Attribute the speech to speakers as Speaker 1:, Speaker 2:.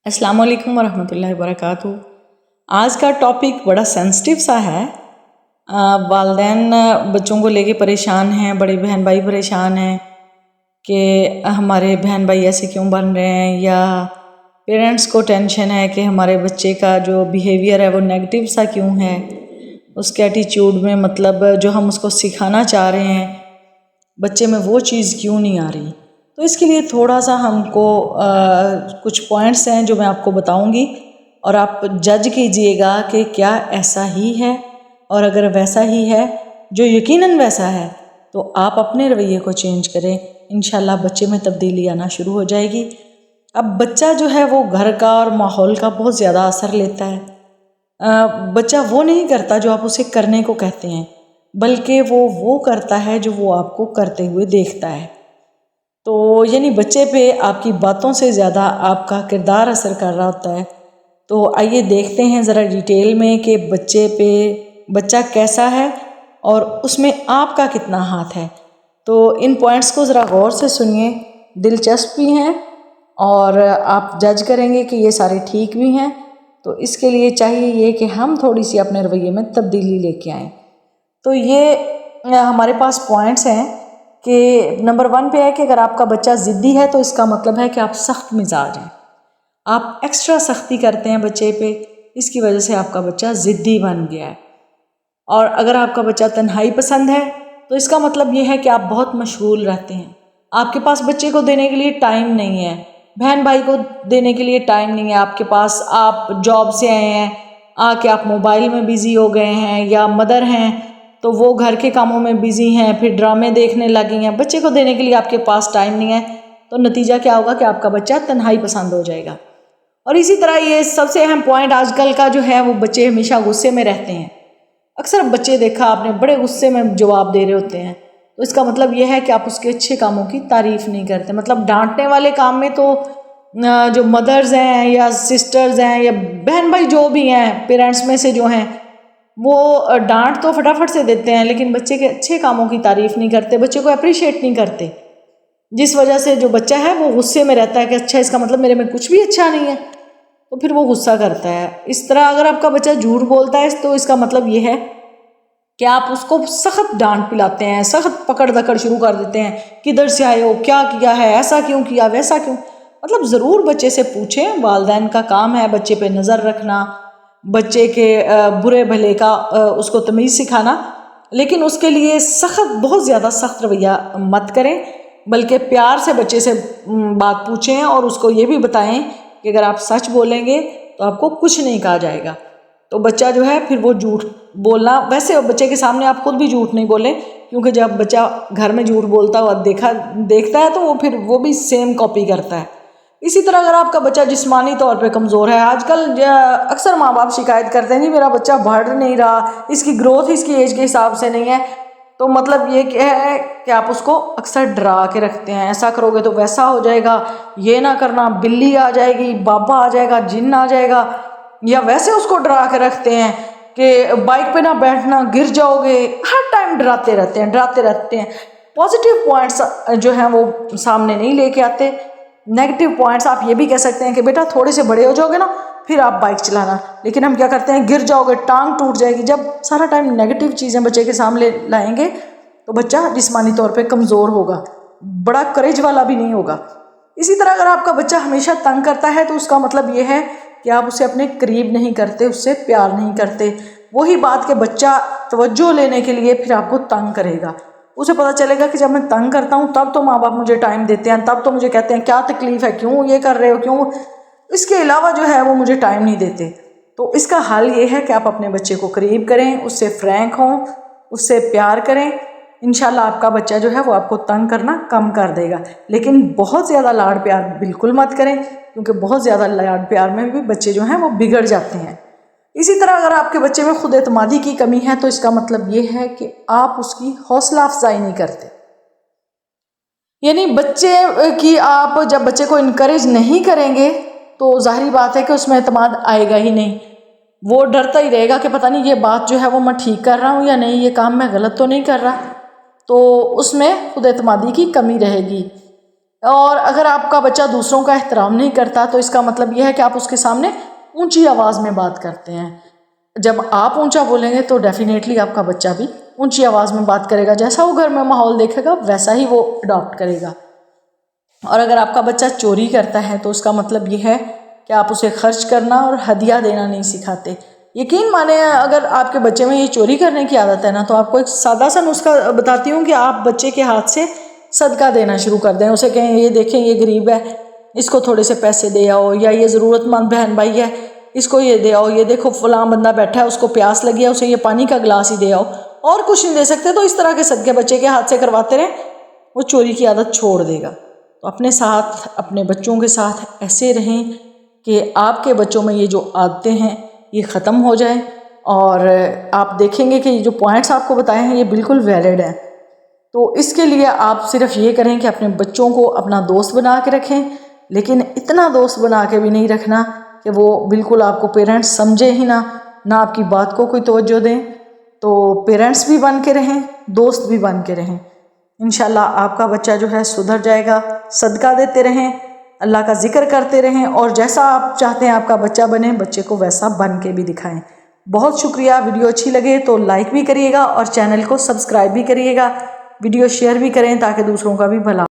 Speaker 1: अस्सलाम वालेकुम वरहमतुल्लाहि वबरकातुहू। आज का टॉपिक बड़ा सेंसिटिव सा है। वालिदैन बच्चों को लेके परेशान हैं, बड़े बहन भाई परेशान हैं कि हमारे बहन भाई ऐसे क्यों बन रहे हैं, या पेरेंट्स को टेंशन है कि हमारे बच्चे का जो बिहेवियर है वो नेगेटिव सा क्यों है, उसके एटीट्यूड में मतलब जो हम उसको सिखाना चाह रहे हैं बच्चे में वो चीज़ क्यों नहीं आ रही। तो इसके लिए थोड़ा सा हमको कुछ पॉइंट्स हैं जो मैं आपको बताऊंगी और आप जज कीजिएगा कि क्या ऐसा ही है, और अगर वैसा ही है जो यकीनन वैसा है तो आप अपने रवैये को चेंज करें। इंशाल्लाह बच्चे में तब्दीली आना शुरू हो जाएगी। अब बच्चा जो है वो घर का और माहौल का बहुत ज़्यादा असर लेता है। बच्चा वो नहीं करता जो आप उसे करने को कहते हैं, बल्कि वो करता है जो वो आपको करते हुए देखता है। तो यानी बच्चे पे आपकी बातों से ज़्यादा आपका किरदार असर कर रहा होता है। तो आइए देखते हैं ज़रा डिटेल में कि बच्चा कैसा है और उसमें आपका कितना हाथ है। तो इन पॉइंट्स को ज़रा गौर से सुनिए, दिलचस्प भी हैं और आप जज करेंगे कि ये सारे ठीक भी हैं। तो इसके लिए चाहिए ये कि हम थोड़ी सी अपने रवैये में तब्दीली लेके आएँ। तो ये हमारे पास पॉइंट्स हैं कि नंबर 1 पे है कि अगर आपका बच्चा ज़िद्दी है तो इसका मतलब है कि आप सख्त मिजाज हैं, आप एक्स्ट्रा सख्ती करते हैं बच्चे पे, इसकी वजह से आपका बच्चा ज़िद्दी बन गया है। और अगर आपका बच्चा तन्हाई पसंद है तो इसका मतलब ये है कि आप बहुत मशगूल रहते हैं, आपके पास बच्चे को देने के लिए टाइम नहीं है, बहन भाई को देने के लिए टाइम नहीं है आपके पास, आप जॉब से आए हैं, आके आप मोबाइल में बिज़ी हो गए हैं, या मदर हैं तो वो घर के कामों में बिज़ी हैं, फिर ड्रामे देखने लगी हैं, बच्चे को देने के लिए आपके पास टाइम नहीं है। तो नतीजा क्या होगा कि आपका बच्चा तन्हाई पसंद हो जाएगा। और इसी तरह ये सबसे अहम पॉइंट आजकल का जो है वो बच्चे हमेशा गुस्से में रहते हैं। अक्सर बच्चे देखा आपने बड़े गुस्से में जवाब दे रहे होते हैं, तो इसका मतलब ये है कि आप उसके अच्छे कामों की तारीफ़ नहीं करते। मतलब डांटने वाले काम में तो जो मदर्स हैं या सिस्टर्स हैं या बहन भाई जो भी हैं पेरेंट्स में से जो हैं वो डांट तो फटाफट से देते हैं, लेकिन बच्चे के अच्छे कामों की तारीफ़ नहीं करते, बच्चे को अप्रिशिएट नहीं करते, जिस वजह से जो बच्चा है वो गुस्से में रहता है कि अच्छा इसका मतलब मेरे में कुछ भी अच्छा नहीं है, तो फिर वो गुस्सा करता है। इस तरह अगर आपका बच्चा झूठ बोलता है तो इसका मतलब ये है कि आप उसको सख्त डांट पिलाते हैं, सख्त पकड़ दकड़ शुरू कर देते हैं, किधर से आए हो, क्या किया है, ऐसा क्यों किया, वैसा क्यों। मतलब ज़रूर बच्चे से पूछें, वालिदैन का काम है बच्चे पे नज़र रखना, बच्चे के बुरे भले का उसको तमीज़ सिखाना, लेकिन उसके लिए बहुत ज़्यादा सख्त रवैया मत करें, बल्कि प्यार से बच्चे से बात पूछें और उसको ये भी बताएं कि अगर आप सच बोलेंगे तो आपको कुछ नहीं कहा जाएगा। तो बच्चा जो है फिर वो झूठ बोलना, वैसे बच्चे के सामने आप खुद भी झूठ नहीं बोलें, क्योंकि जब बच्चा घर में झूठ बोलता हुआ देखता है तो वो फिर वो भी सेम कॉपी करता है। इसी तरह अगर आपका बच्चा जिस्मानी तौर पे कमज़ोर है, आजकल अक्सर माँ बाप शिकायत करते हैं जी मेरा बच्चा बढ़ नहीं रहा, इसकी ग्रोथ इसकी एज के हिसाब से नहीं है, तो मतलब ये क्या है कि आप उसको अक्सर डरा के रखते हैं, ऐसा करोगे तो वैसा हो जाएगा, ये ना करना बिल्ली आ जाएगी, बाबा आ जाएगा, जिन्न आ जाएगा, या वैसे उसको डरा के रखते हैं कि बाइक पे ना बैठना गिर जाओगे, हर टाइम डराते रहते हैं। पॉजिटिव पॉइंट्स जो हैं वो सामने नहीं लेके आते, नेगेटिव पॉइंट्स आप ये भी कह सकते हैं कि बेटा थोड़े से बड़े हो जाओगे ना फिर आप बाइक चलाना, लेकिन हम क्या करते हैं गिर जाओगे, टांग टूट जाएगी। जब सारा टाइम नेगेटिव चीज़ें बच्चे के सामने लाएंगे तो बच्चा जिस्मानी तौर पे कमज़ोर होगा, बड़ा करेज वाला भी नहीं होगा। इसी तरह अगर आपका बच्चा हमेशा तंग करता है तो उसका मतलब ये है कि आप उसे अपने करीब नहीं करते, उससे प्यार नहीं करते। वही बात कि बच्चा तवज्जो लेने के लिए फिर आपको तंग करेगा, उसे पता चलेगा कि जब मैं तंग करता हूँ तब तो माँ बाप मुझे टाइम देते हैं, तब तो मुझे कहते हैं क्या तकलीफ़ है, क्यों ये कर रहे हो, क्यों, इसके अलावा जो है वो मुझे टाइम नहीं देते। तो इसका हल ये है कि आप अपने बच्चे को करीब करें, उससे फ्रैंक हों, उससे प्यार करें। इंशाल्लाह आपका बच्चा जो है वो आपको तंग करना कम कर देगा। लेकिन बहुत ज़्यादा लाड प्यार बिल्कुल मत करें, क्योंकि बहुत ज़्यादा लाड प्यार में भी बच्चे जो हैं वो बिगड़ जाते हैं। इसी तरह अगर आपके बच्चे में खुद एतमादी की कमी है तो इसका मतलब ये है कि आप उसकी हौसला अफजाई नहीं करते। यानी बच्चे की आप जब बच्चे को इनकरेज नहीं करेंगे तो जाहिर बात है कि उसमें एतमाद आएगा ही नहीं, वो डरता ही रहेगा कि पता नहीं ये बात जो है वो मैं ठीक कर रहा हूँ या नहीं, ये काम मैं गलत तो नहीं कर रहा, तो उसमें खुद एतमादी की कमी रहेगी। اور اگر آپ کا بچہ دوسروں کا احترام نہیں کرتا تو اس کا مطلب یہ ہے کہ آپ اس کے سامنے اونچی آواز میں بات کرتے ہیں. جب آپ اونچا بولیں گے تو ڈیفینیٹلی آپ کا بچہ بھی اونچی آواز میں بات کرے گا. جیسا وہ گھر میں ماحول دیکھے گا ویسا ہی وہ اڈاپٹ کرے گا. اور اگر آپ کا بچہ چوری کرتا ہے تو اس کا مطلب یہ ہے کہ آپ اسے خرچ کرنا اور ہدیہ دینا نہیں سکھاتے. یقین مانیں اگر آپ کے بچے میں یہ چوری کرنے کی عادت ہے نا تو آپ کو ایک سادہ سا نسخہ بتاتی ہوں کہ آپ بچے کے ہاتھ سے صدقہ دینا شروع کر دیں. اسے کہیں یہ دیکھیں یہ غریب ہے اس کو تھوڑے سے پیسے دے آؤ، یا یہ ضرورت مند بہن بھائی ہے اس کو یہ دے آؤ، یہ دیکھو فلاں بندہ بیٹھا ہے اس کو پیاس لگی ہے اسے یہ پانی کا گلاس ہی دے آؤ، اور کچھ نہیں دے سکتے تو اس طرح کے صدقے بچے کے ہاتھ سے کرواتے رہیں، وہ چوری کی عادت چھوڑ دے گا. تو اپنے ساتھ اپنے بچوں کے ساتھ ایسے رہیں کہ آپ کے بچوں میں یہ جو عادتیں ہیں یہ ختم ہو جائیں. اور آپ دیکھیں گے کہ یہ جو پوائنٹس آپ کو بتائے ہیں یہ بالکل ویلڈ ہیں. تو اس کے لیے آپ صرف یہ کریں کہ اپنے بچوں کو اپنا دوست بنا کے رکھیں، لیکن اتنا دوست بنا کے بھی نہیں رکھنا کہ وہ بالکل آپ کو پیرنٹس سمجھے ہی نہ آپ کی بات کو کوئی توجہ دیں. تو پیرنٹس بھی بن کے رہیں، دوست بھی بن کے رہیں. انشاءاللہ آپ کا بچہ جو ہے سدھر جائے گا. صدقہ دیتے رہیں، اللہ کا ذکر کرتے رہیں، اور جیسا آپ چاہتے ہیں آپ کا بچہ بنے بچے کو ویسا بن کے بھی دکھائیں. بہت شکریہ. ویڈیو اچھی لگے تو لائک بھی کریے گا اور چینل کو سبسکرائب بھی کریے گا. ویڈیو شیئر بھی کریں تاکہ دوسروں کا بھی بھلا